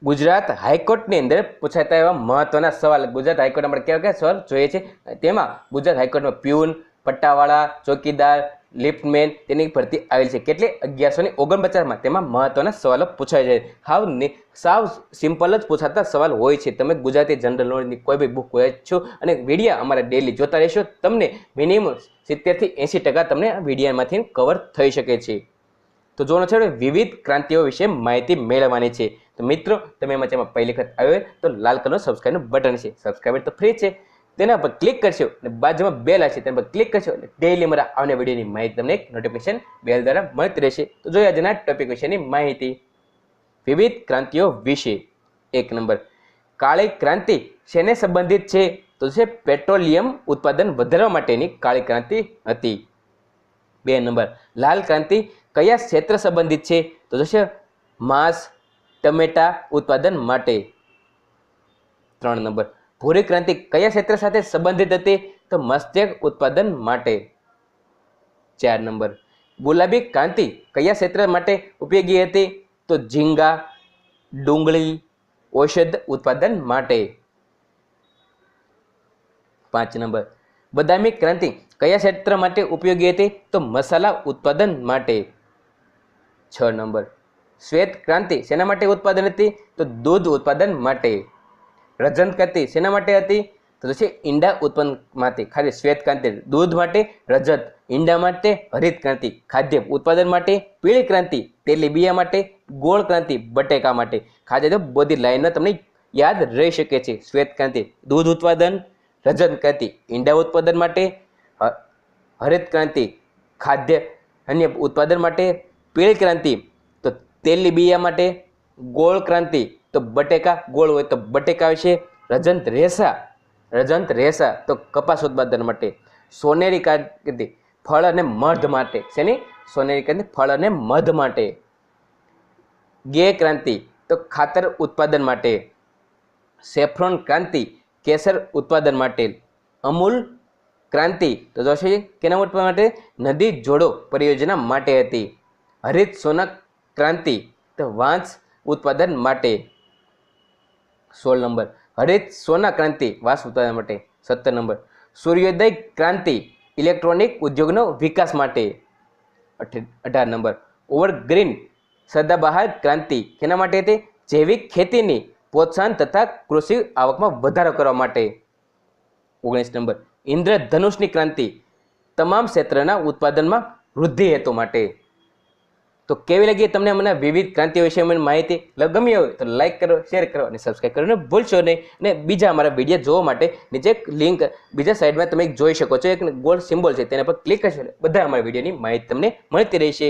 ગુજરાત હાઈકોર્ટની અંદર પૂછાતા એવા મહત્વના સવાલ ગુજરાત હાઈકોર્ટ આપણે કેવા કયા સવાલ જોઈએ છે તેમાં ગુજરાત હાઈકોર્ટમાં પ્યુન, પટ્ટાવાળા, ચોકીદાર, લિફ્ટમેન તેની ભરતી આવેલ છે. કેટલી 1149માં તેમાં મહત્વના સવાલો પૂછાય છે. સાવ સિમ્પલ જ પૂછાતા સવાલ હોય છે. તમે ગુજરાતી જનરલ નોલેજની કોઈ બી બુક વાંચો અને વિડીયો અમારા ડેલી જોતા રહેશો, તમને મિનિમમ 70 થી 80% તમને આ વિડીયોમાંથી કવર થઈ શકે છે. તો જોવાનો છે વિવિધ ક્રાંતિઓ વિશે માહિતી મેળવવાની છે. તો મિત્રો તમે એમાં જેમાં પહેલી વખત આવ્યો તો લાલ કલરનું સબસ્ક્રાઇબનું બટન છે, સબસ્ક્રાઇબર તો ફ્રી છે, તેના પર ક્લિક કરશો અને બાજુમાં બેલ આવશે તેના પર ક્લિક કરશો એટલે ડેઈલી મારા આવનાર વિડીયોની માહિતી તમને એક નોટિફિકેશન બેલ દ્વારા મળતી રહેશે. તો જોઈએ આજના ટોપિક વિશેની માહિતી. વિવિધ ક્રાંતિઓ વિશે. 1 નંબર, કાળી ક્રાંતિ શેને સંબંધિત છે? તો છે પેટ્રોલિયમ ઉત્પાદન વધારવા માટેની કાળી ક્રાંતિ હતી. 2 નંબર, લાલ ક્રાંતિ કયા ક્ષેત્ર સંબંધિત છે? તો છે માંસ, ટમેટા ઉત્પાદન માટે. 3 નંબર, ભૂરી ક્રાંતિ કયા ક્ષેત્ર સાથે સંબંધિત હતી? તો મત્સ્ય ઉત્પાદન માટે. 4 નંબર, ગુલાબી ક્રાંતિ કયા ક્ષેત્ર માટે ઉપયોગી હતી? તો ઝીંગા, ડુંગળી, ઔષધ ઉત્પાદન માટે. 5 નંબર, બદામી ક્રાંતિ કયા ક્ષેત્ર માટે ઉપયોગી હતી? તો મસાલા ઉત્પાદન માટે. 6 નંબર, શ્વેત ક્રાંતિ શેના માટે ઉત્પાદન હતી? તો દૂધ ઉત્પાદન માટે. રજત ક્રાંતિ શેના માટે હતી? તો છે ઈંડા ઉત્પન્ન માટે. ખાલી શ્વેત ક્રાંતિ દૂધ માટે, રજત ઈંડા માટે, હરિત ક્રાંતિ ખાદ્ય ઉત્પાદન માટે, પીળી ક્રાંતિ તેલીબિયા માટે, ગોળ ક્રાંતિ બટેકા માટે. ખાદ્ય તો બધી લાઈનો તમને યાદ રહી શકે છે. શ્વેત ક્રાંતિ દૂધ ઉત્પાદન, રજત ક્રાંતિ ઈંડા ઉત્પાદન માટે, હરિત ક્રાંતિ ખાદ્ય અન્ય ઉત્પાદન માટે, પીળી ક્રાંતિ તો તેલીબિયા માટે, ગોળ ક્રાંતિ તો બટેકા ગોળ હોય તો બટેકા વિશે, રજત રેસા તો કપાસ ઉત્પાદન માટે, સોનેરી ક્રાંતિ ફળ અને મધ માટે. શેની? સોનેરી ક્રાંતિ ફળ અને મધ માટે. ગે ક્રાંતિ તો ખાતર ઉત્પાદન માટે. સેફ્રોન ક્રાંતિ કેસર ઉત્પાદન માટે. અમૂલ ક્રાંતિ તો જોશે કેના ઉત્પાદન માટે? નદી જોડો પરિયોજના માટે હતી. હરિત સોના ક્રાંતિ તો વાંસ ઉત્પાદન માટે. 16 નંબર, હરિત સોના ક્રાંતિ વાંસ ઉત્પાદન માટે. 17 નંબર, સૂર્યોદય ક્રાંતિ ઇલેક્ટ્રોનિક ઉદ્યોગનો વિકાસ માટે. 18 નંબર, ઓવરગ્રીન સદાબહાર ક્રાંતિ કેના માટે હતી? જૈવિક ખેતીની પ્રોત્સાહન તથા કૃષિ આવકમાં વધારો કરવા માટે. 19 નંબર, ઇન્દ્રધનુષની ક્રાંતિ તમામ ક્ષેત્રના ઉત્પાદનમાં વૃદ્ધિ હેતુ માટે. તો કેવી લાગી તમને મને વિવિધ ક્રાંતિઓ વિશે મને માહિતી? ગમી હોય તો લાઈક કરો, શેર કરો અને સબસ્ક્રાઈબ કરવાનું ભૂલશો નહીં. અને બીજા અમારા વિડીયો જોવા માટે નીચે એક લિંક બીજા સાઈડમાં તમે જોઈ શકો છો, એક ગોળ સિમ્બોલ છે તેના પર ક્લિક કરશો એટલે બધા અમારા વિડીયોની માહિતી તમને મળતી રહેશે.